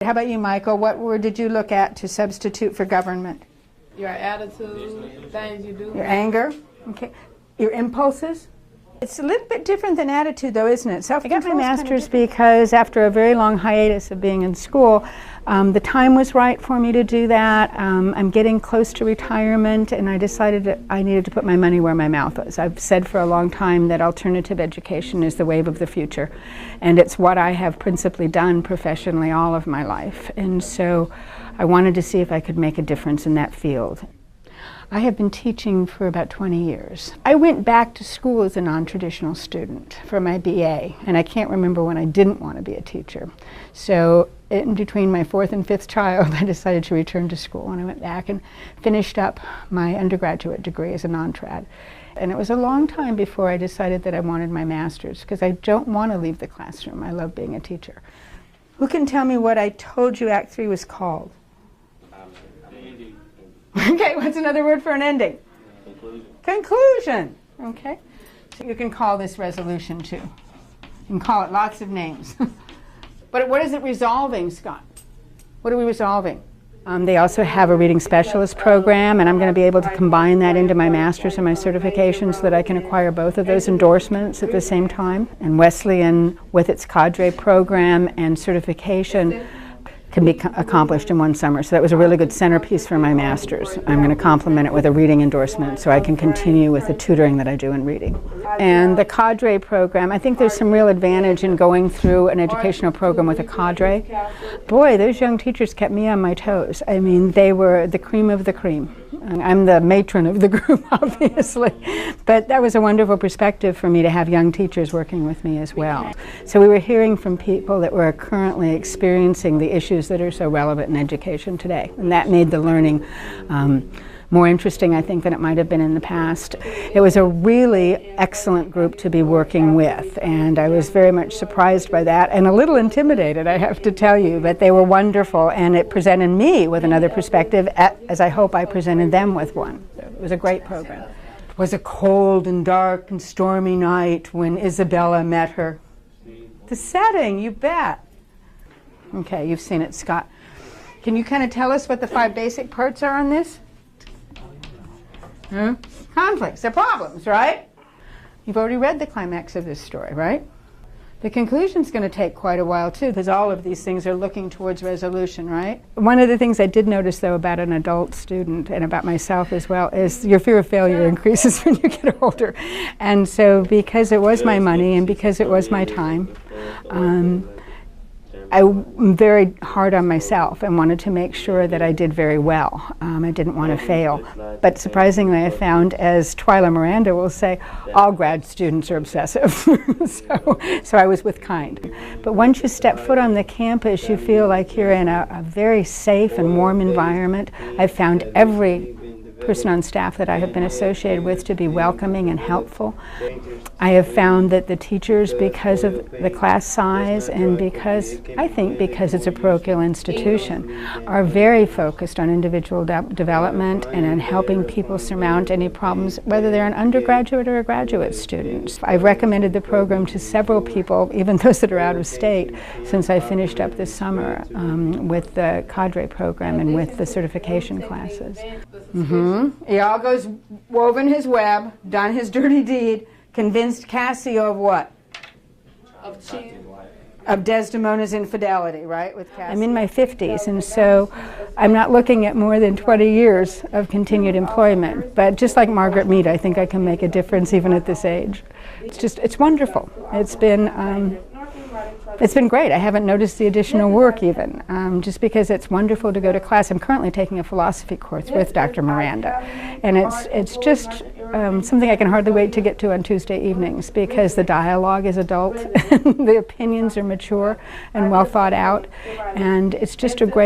How about you, Michael? What word did you look at to substitute for government? Your attitude, things you do. Your anger? Okay. Your impulses? It's a little bit different than attitude, though, isn't it? I got my master's because after a very long hiatus of being in school, the time was right for me to do that. I'm getting close to retirement, and I decided that I needed to put my money where my mouth was. I've said for a long time that alternative education is the wave of the future, and it's what I have principally done professionally all of my life. And so I wanted to see if I could make a difference in that field. I have been teaching for about 20 years. I went back to school as a non-traditional student for my BA, and I can't remember when I didn't want to be a teacher. So in between my fourth and fifth child, I decided to return to school, and I went back and finished up my undergraduate degree as a non-trad. And it was a long time before I decided that I wanted my master's, because I don't want to leave the classroom. I love being a teacher. Who can tell me what I told you Act 3 was called? Okay, what's another word for an ending? Conclusion. Conclusion. Okay. So you can call this resolution too. You can call it lots of names. But what is it resolving, Scott? What are we resolving? They also have a reading specialist program, and I'm going to be able to combine that into my master's and my certification so that I can acquire both of those endorsements at the same time. And Wesleyan, with its cadre program and certification, can be accomplished in one summer. So that was a really good centerpiece for my master's. I'm going to complement it with a reading endorsement so I can continue with the tutoring that I do in reading. And the cadre program, I think there's some real advantage in going through an educational program with a cadre. Boy, those young teachers kept me on my toes. I mean, they were the cream of the cream. I'm the matron of the group, obviously, but that was a wonderful perspective for me to have young teachers working with me as well. So we were hearing from people that were currently experiencing the issues that are so relevant in education today, and that made the learning more interesting, I think, than it might have been in the past. It was a really excellent group to be working with, and I was very much surprised by that and a little intimidated, I have to tell you, but they were wonderful, and it presented me with another perspective, as I hope I presented them with one. It was a great program. It was a cold and dark and stormy night when Isabella met her. The setting, you bet. Okay, you've seen it, Scott. Can you kind of tell us what the 5 basic parts are on this? Conflicts, they're problems, right? You've already read the climax of this story, right? The conclusion's going to take quite a while too, because all of these things are looking towards resolution, right? One of the things I did notice, though, about an adult student and about myself as well is your fear of failure increases when you get older. And so because it was my money and because it was my time, I'm very hard on myself and wanted to make sure that I did very well. I didn't want to fail. But surprisingly, I found, as Twyla Miranda will say, all grad students are obsessive. so I was with kind. But once you step foot on the campus, you feel like you're in a very safe and warm environment. I've found every person on staff that I have been associated with to be welcoming and helpful. I have found that the teachers, because of the class size and because, I think because it's a parochial institution, are very focused on individual development and on helping people surmount any problems, whether they're an undergraduate or a graduate student. I've recommended the program to several people, even those that are out of state, since I finished up this summer with the cadre program and with the certification classes. Iago's woven his web, done his dirty deed, convinced Cassio of what? Of Desdemona's infidelity, right? With Cassio. I'm in my 50s, and so I'm not looking at more than 20 years of continued employment. But just like Margaret Mead, I think I can make a difference even at this age. It's wonderful. It's been great. I haven't noticed the additional work even, just because it's wonderful to go to class. I'm currently taking a philosophy course with Dr. Miranda, and it's just something I can hardly wait to get to on Tuesday evenings, because the dialogue is adult, and the opinions are mature and well thought out, and it's just a great